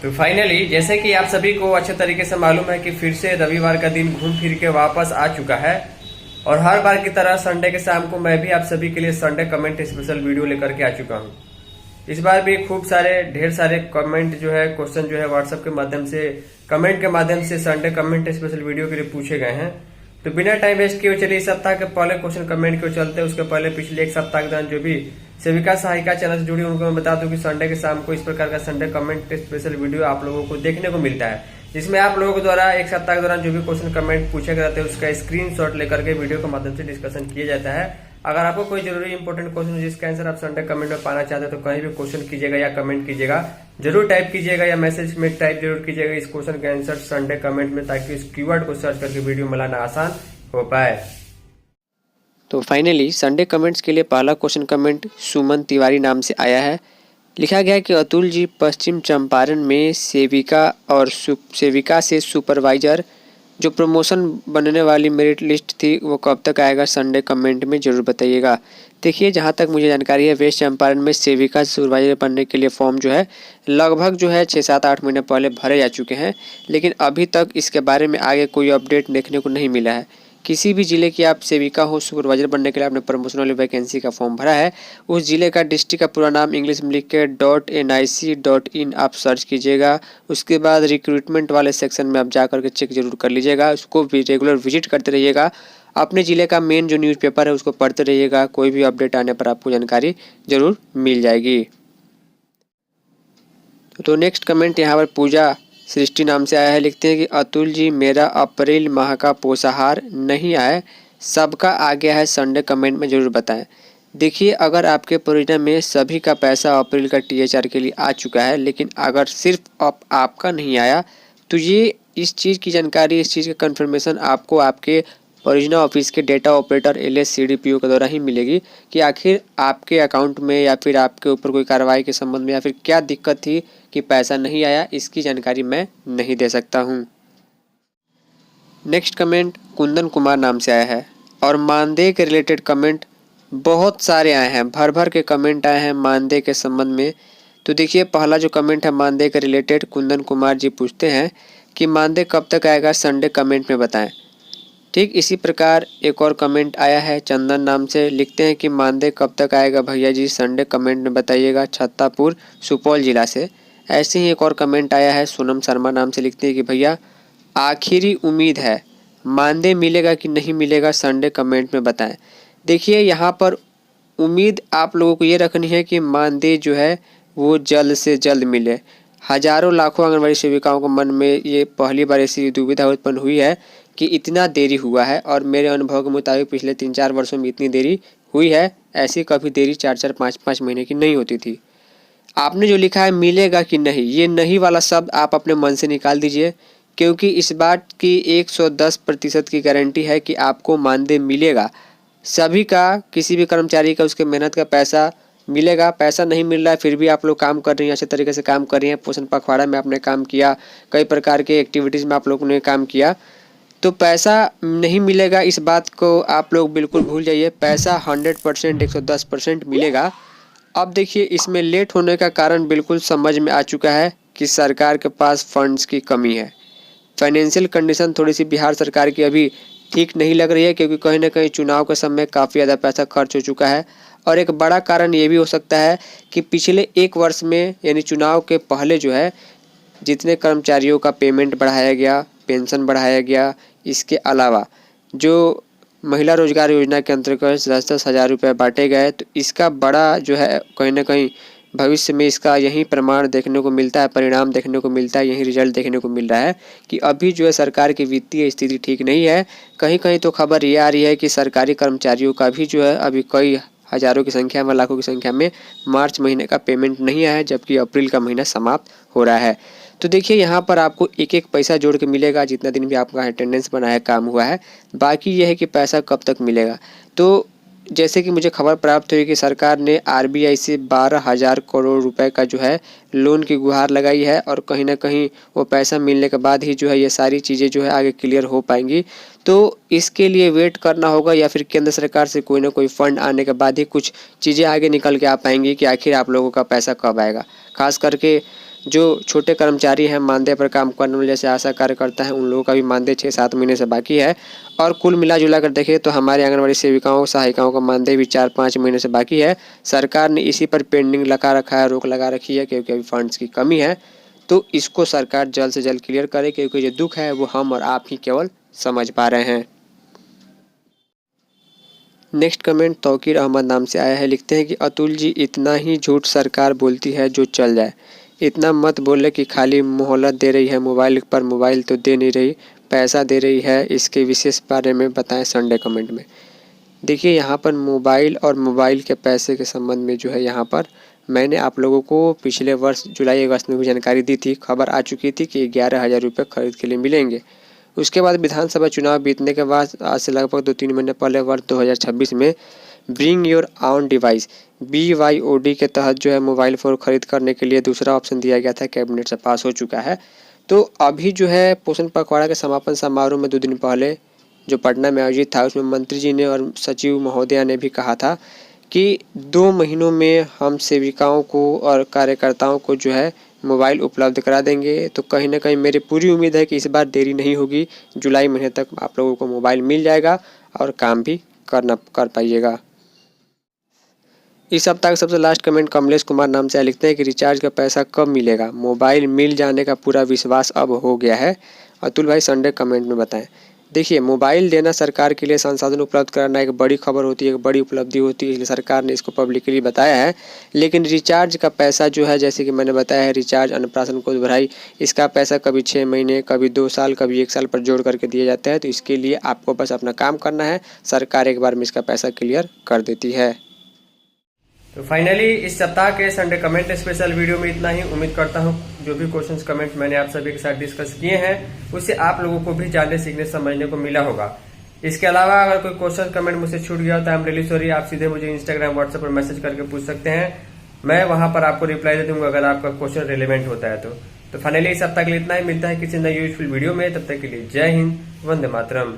तो फाइनली जैसे कि आप सभी को अच्छे तरीके से मालूम है कि फिर से रविवार का दिन घूम फिर के वापस आ चुका है और हर बार की तरह संडे के शाम को मैं भी आप सभी के लिए संडे कमेंट स्पेशल वीडियो लेकर के आ चुका हूं। इस बार भी खूब सारे ढेर सारे कमेंट जो है क्वेश्चन जो है व्हाट्सएप के माध्यम से कमेंट के माध्यम से संडे कमेंट स्पेशल वीडियो के लिए पूछे गए हैं। तो बिना टाइम वेस्ट किए चलिए इस सप्ताह के पहले क्वेश्चन कमेंट के चलते उसके पहले पिछले एक सप्ताह के दौरान जो भी सेविका सहायिका चैनल से जुड़ी उनको मैं बता दूं कि संडे के शाम को इस प्रकार का संडे कमेंट स्पेशल वीडियो आप लोगों को देखने को मिलता है, जिसमें आप लोगों के द्वारा एक सप्ताह के दौरान जो भी क्वेश्चन कमेंट पूछे गए थे उसका स्क्रीनशॉट लेकर के वीडियो के माध्यम से डिस्कशन किया जाता है। अगर आपको कोई जरूरी इंपॉर्टेंट क्वेश्चन जिसका आंसर आप संडे कमेंट में पाना चाहते हैं तो कहीं भी क्वेश्चन कीजिएगा या कमेंट कीजिएगा, जरूर टाइप कीजिएगा या मैसेज में टाइप जरूर कीजिएगा इस क्वेश्चन का आंसर संडे कमेंट में, ताकि इस कीवर्ड को सर्च करके वीडियो में लाना आसान हो पाए। तो फाइनली संडे कमेंट्स के लिए पहला क्वेश्चन कमेंट सुमन तिवारी नाम से आया है। लिखा गया है कि अतुल जी, पश्चिम चंपारण में सेविका से सुपरवाइजर जो प्रमोशन बनने वाली मेरिट लिस्ट थी वो कब तक आएगा, संडे कमेंट में ज़रूर बताइएगा। देखिए, जहाँ तक मुझे जानकारी है वेस्ट चंपारण में सेविका से सुपरवाइजर बनने के लिए फॉर्म जो है लगभग जो है 6-7-8 महीने पहले भरे जा चुके हैं, लेकिन अभी तक इसके बारे में आगे कोई अपडेट देखने को नहीं मिला है। किसी भी ज़िले की आप सेविका हो सुपरवाइजर बनने के लिए आपने प्रमोशन वाली वैकेंसी का फॉर्म भरा है, उस ज़िले का डिस्ट्रिक्ट का पूरा नाम इंग्लिश में लिख के .nic.in आप सर्च कीजिएगा। उसके बाद रिक्रूटमेंट वाले सेक्शन में आप जा करके चेक जरूर कर लीजिएगा। उसको भी रेगुलर विजिट करते रहिएगा। अपने ज़िले का मेन जो न्यूज़पेपर है उसको पढ़ते रहिएगा। कोई भी अपडेट आने पर आपको जानकारी जरूर मिल जाएगी। तो नेक्स्ट कमेंट यहाँ पर पूजा सृष्टि नाम से आया है। लिखते हैं कि अतुल जी, मेरा अप्रैल माह का पोषाहार नहीं आया, सबका आ गया है, संडे कमेंट में ज़रूर बताएं। देखिए, अगर आपके परियोजना में सभी का पैसा अप्रैल का THR के लिए आ चुका है, लेकिन अगर सिर्फ आपका नहीं आया तो ये इस चीज़ की जानकारी, इस चीज़ का कन्फर्मेशन आपको आपके परियोजना ऑफिस के डेटा ऑपरेटर LS CDPO के द्वारा ही मिलेगी कि आखिर आपके अकाउंट में या फिर आपके ऊपर कोई कार्रवाई के संबंध में या फिर क्या दिक्कत थी कि पैसा नहीं आया। इसकी जानकारी मैं नहीं दे सकता हूँ। नेक्स्ट कमेंट कुंदन कुमार नाम से आया है और मानदेय के रिलेटेड कमेंट बहुत सारे आए हैं, भर भर के कमेंट आए हैं मानदेय के संबंध में। तो देखिए, पहला जो कमेंट है मानदेय के रिलेटेड कुंदन कुमार जी पूछते हैं कि मानदेय कब तक आएगा, संडे कमेंट में बताएं। ठीक इसी प्रकार एक और कमेंट आया है चंदन नाम से। लिखते हैं कि मानदेय कब तक आएगा भैया जी, संडे कमेंट में बताइएगा, छत्तापुर सुपौल जिला से। ऐसे ही एक और कमेंट आया है सोनम शर्मा नाम से। लिखते हैं कि भैया आखिरी उम्मीद है, मानदेय मिलेगा कि नहीं मिलेगा, संडे कमेंट में बताएं। देखिए, यहाँ पर उम्मीद आप लोगों को ये रखनी है कि मानदेय जो है वो जल्द से जल्द मिले। हजारों लाखों आंगनबाड़ी सेविकाओं को मन में ये पहली बार ऐसी दुविधा उत्पन्न हुई है कि इतना देरी हुआ है, और मेरे अनुभव के मुताबिक पिछले 3-4 वर्षों में इतनी देरी हुई है। ऐसी कभी देरी 4-4, 5-5 महीने की नहीं होती थी। आपने जो लिखा है मिलेगा कि नहीं, ये नहीं वाला शब्द आप अपने मन से निकाल दीजिए, क्योंकि इस बात की 110% की गारंटी है कि आपको मानदेय मिलेगा। सभी का, किसी भी कर्मचारी का उसके मेहनत का पैसा मिलेगा। पैसा नहीं मिल रहा है फिर भी आप लोग काम कर रही हैं, अच्छे तरीके से काम कर रही हैं, पोषण पखवाड़ा में आपने काम किया, कई प्रकार के एक्टिविटीज़ में आप लोगों ने काम किया, तो पैसा नहीं मिलेगा इस बात को आप लोग बिल्कुल भूल जाइए। पैसा 100%, 110% मिलेगा। अब देखिए, इसमें लेट होने का कारण बिल्कुल समझ में आ चुका है कि सरकार के पास फंड्स की कमी है। फाइनेंशियल कंडीशन थोड़ी सी बिहार सरकार की अभी ठीक नहीं लग रही है, क्योंकि कहीं ना कहीं चुनाव के समय काफ़ी ज़्यादा पैसा खर्च हो चुका है। और एक बड़ा कारण ये भी हो सकता है कि पिछले 1 वर्ष में, यानी चुनाव के पहले जो है, जितने कर्मचारियों का पेमेंट बढ़ाया गया, पेंशन बढ़ाया गया, इसके अलावा जो महिला रोजगार योजना के अंतर्गत 10-10 हज़ार रुपये बांटे गए, तो इसका बड़ा जो है कहीं ना कहीं भविष्य में इसका यही प्रमाण देखने को मिलता है, परिणाम देखने को मिलता है, यही रिजल्ट देखने को मिल रहा है कि अभी जो है सरकार की वित्तीय स्थिति ठीक नहीं है। कहीं कहीं तो खबर ये आ रही है कि सरकारी कर्मचारियों का भी जो है अभी कई हज़ारों की संख्या में, लाखों की संख्या में मार्च महीने का पेमेंट नहीं आया है, जबकि अप्रैल का महीना समाप्त हो रहा है। तो देखिए, यहाँ पर आपको एक एक पैसा जोड़ के मिलेगा जितना दिन भी आपका अटेंडेंस बनाया काम हुआ है। बाकी यह है कि पैसा कब तक मिलेगा। तो जैसे कि मुझे खबर प्राप्त हुई कि सरकार ने RBI से 12,000 करोड़ रुपए का जो है लोन की गुहार लगाई है, और कहीं ना कहीं वो पैसा मिलने के बाद ही जो है ये सारी चीज़ें जो है आगे क्लियर हो पाएंगी। तो इसके लिए वेट करना होगा, या फिर केंद्र सरकार से कोई ना कोई फंड आने के बाद ही कुछ चीज़ें आगे निकल के आ पाएंगी कि आखिर आप लोगों का पैसा कब आएगा। खास करके जो छोटे कर्मचारी हैं, मानदेय पर काम करने वाले जैसे आशा कार्यकर्ता हैं, उन लोगों का भी मानदेय 6-7 महीने से बाकी है। और कुल मिला जुला कर देखें तो हमारे आंगनबाड़ी सेविकाओं सहायिकाओं का मानदेय भी 4-5 महीने से बाकी है। सरकार ने इसी पर पेंडिंग लगा रखा है, रोक लगा रखी है, क्योंकि अभी फंड्स की कमी है। तो इसको सरकार जल्द से जल्द क्लियर करे, क्योंकि जो दुख है वो हम और आप ही केवल समझ पा रहे हैं। नेक्स्ट कमेंट तौकीर अहमद नाम से आया है। लिखते हैं कि अतुल जी, इतना ही झूठ सरकार बोलती है जो चल जाए। इतना मत बोले कि खाली मोहलत दे रही है, मोबाइल पर मोबाइल तो दे नहीं रही, पैसा दे रही है। इसके विशेष बारे में बताएं संडे कमेंट में। देखिए, यहाँ पर मोबाइल और मोबाइल के पैसे के संबंध में जो है, यहाँ पर मैंने आप लोगों को पिछले वर्ष जुलाई अगस्त में भी जानकारी दी थी। खबर आ चुकी थी कि 11,000 रुपये खरीद के लिए मिलेंगे। उसके बाद विधानसभा चुनाव बीतने के बाद आज से लगभग 2-3 महीने पहले वर्ष 2026 में bring your on device BYOD के तहत जो है मोबाइल फ़ोन खरीद करने के लिए दूसरा ऑप्शन दिया गया था, कैबिनेट से पास हो चुका है। तो अभी जो है पोषण पखवाड़ा के समापन समारोह में 2 दिन पहले जो पटना में आयोजित था, उसमें मंत्री जी ने और सचिव महोदया ने भी कहा था कि 2 महीनों में हम सेविकाओं को और कार्यकर्ताओं को जो है मोबाइल उपलब्ध करा देंगे। तो कहीं ना कहीं मेरी पूरी उम्मीद है कि इस बार देरी नहीं होगी, जुलाई महीने तक आप लोगों को मोबाइल मिल जाएगा और काम भी कर पाइएगा। इस सप्ताह का सबसे लास्ट कमेंट कमलेश कुमार नाम से लिखते हैं कि रिचार्ज का पैसा कब मिलेगा? मोबाइल मिल जाने का पूरा विश्वास अब हो गया है। अतुल भाई संडे कमेंट में बताएं। देखिए, मोबाइल देना सरकार के लिए संसाधन उपलब्ध कराना एक बड़ी खबर होती है, एक बड़ी उपलब्धि होती है, इसलिए सरकार ने इसको पब्लिकली बताया है। लेकिन रिचार्ज का पैसा जो है, जैसे कि मैंने बताया है, रिचार्ज अन्नप्राशन कोष भराई, इसका पैसा कभी 6 महीने, कभी 2 साल, कभी 1 साल पर जोड़ करके दिया जाता है। तो इसके लिए आपको बस अपना काम करना है, सरकार एक बार में इसका पैसा क्लियर कर देती है। तो फाइनली इस सप्ताह के संडे कमेंट स्पेशल वीडियो में इतना ही। उम्मीद करता हूँ जो भी क्वेश्चंस कमेंट मैंने आप सभी के साथ डिस्कस किए हैं उससे आप लोगों को भी जानने सीखने समझने को मिला होगा। इसके अलावा अगर कोई क्वेश्चन कमेंट मुझसे छूट गया तो आई एम रियली सॉरी। आप सीधे मुझे इंस्टाग्राम व्हाट्सएप पर मैसेज करके पूछ सकते हैं, मैं वहां पर आपको रिप्लाई दे दूंगा अगर आपका क्वेश्चन रिलेवेंट होता है तो फाइनली इस सप्ताह के लिए इतना ही। मिलता है किसी नई यूजफुल वीडियो में, तब तक के लिए जय हिंद, वंदे मातरम।